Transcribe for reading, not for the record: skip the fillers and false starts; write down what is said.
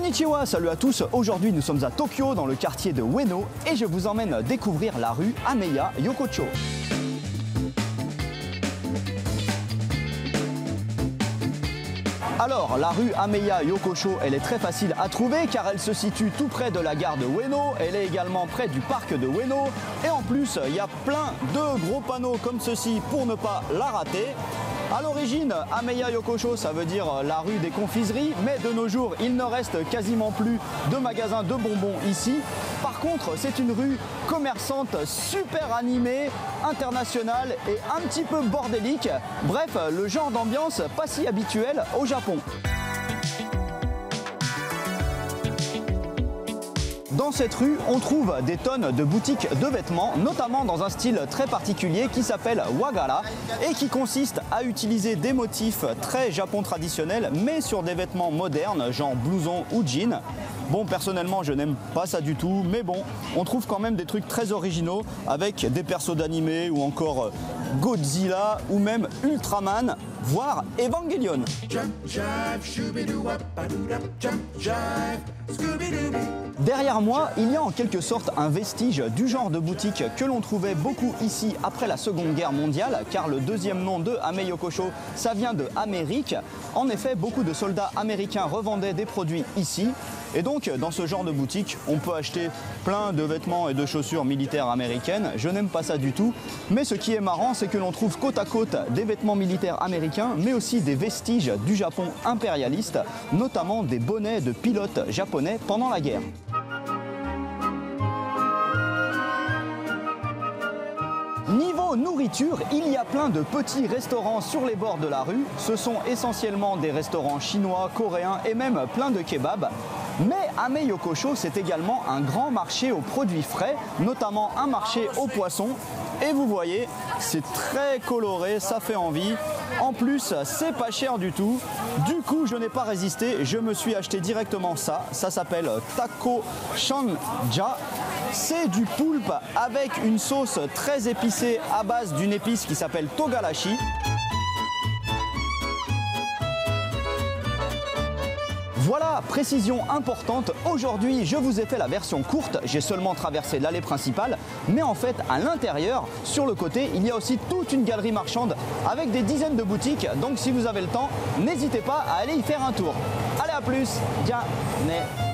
Konnichiwa, salut à tous. Aujourd'hui nous sommes à Tokyo dans le quartier de Ueno et je vous emmène découvrir la rue Ameya Yokocho. Alors, la rue Ameya Yokocho, elle est très facile à trouver car elle se situe tout près de la gare de Ueno, elle est également près du parc de Ueno et en plus, il y a plein de gros panneaux comme ceci pour ne pas la rater. A l'origine, Ameya Yokocho, ça veut dire la rue des confiseries, mais de nos jours, il ne reste quasiment plus de magasins de bonbons ici. Par contre, c'est une rue commerçante super animée, internationale et un petit peu bordélique. Bref, le genre d'ambiance pas si habituel au Japon. Dans cette rue, on trouve des tonnes de boutiques de vêtements, notamment dans un style très particulier qui s'appelle Wagara et qui consiste à utiliser des motifs très Japon traditionnels mais sur des vêtements modernes, genre blouson ou jean. Bon, personnellement, je n'aime pas ça du tout, mais bon, on trouve quand même des trucs très originaux avec des persos d'animé ou encore Godzilla ou même Ultraman, voire Evangelion. Derrière moi, il y a en quelque sorte un vestige du genre de boutique que l'on trouvait beaucoup ici après la Seconde Guerre mondiale, car le deuxième nom de Ameya Yokocho, ça vient de Amérique. En effet, beaucoup de soldats américains revendaient des produits ici. Et donc, dans ce genre de boutique, on peut acheter plein de vêtements et de chaussures militaires américaines. Je n'aime pas ça du tout. Mais ce qui est marrant, c'est que l'on trouve côte à côte des vêtements militaires américains, mais aussi des vestiges du Japon impérialiste, notamment des bonnets de pilotes japonais pendant la guerre. Niveau nourriture, il y a plein de petits restaurants sur les bords de la rue. Ce sont essentiellement des restaurants chinois, coréens et même plein de kebabs. Mais Ameya Yokocho, c'est également un grand marché aux produits frais, notamment un marché aux poissons. Et vous voyez, c'est très coloré, ça fait envie. En plus, c'est pas cher du tout. Du coup, je n'ai pas résisté, je me suis acheté directement ça. Ça s'appelle Tako Shanja. C'est du poulpe avec une sauce très épicée à base d'une épice qui s'appelle Togarashi. Voilà, précision importante, aujourd'hui je vous ai fait la version courte, j'ai seulement traversé l'allée principale, mais en fait à l'intérieur, sur le côté, il y a aussi toute une galerie marchande avec des dizaines de boutiques, donc si vous avez le temps, n'hésitez pas à aller y faire un tour. Allez, à plus, ja, ne.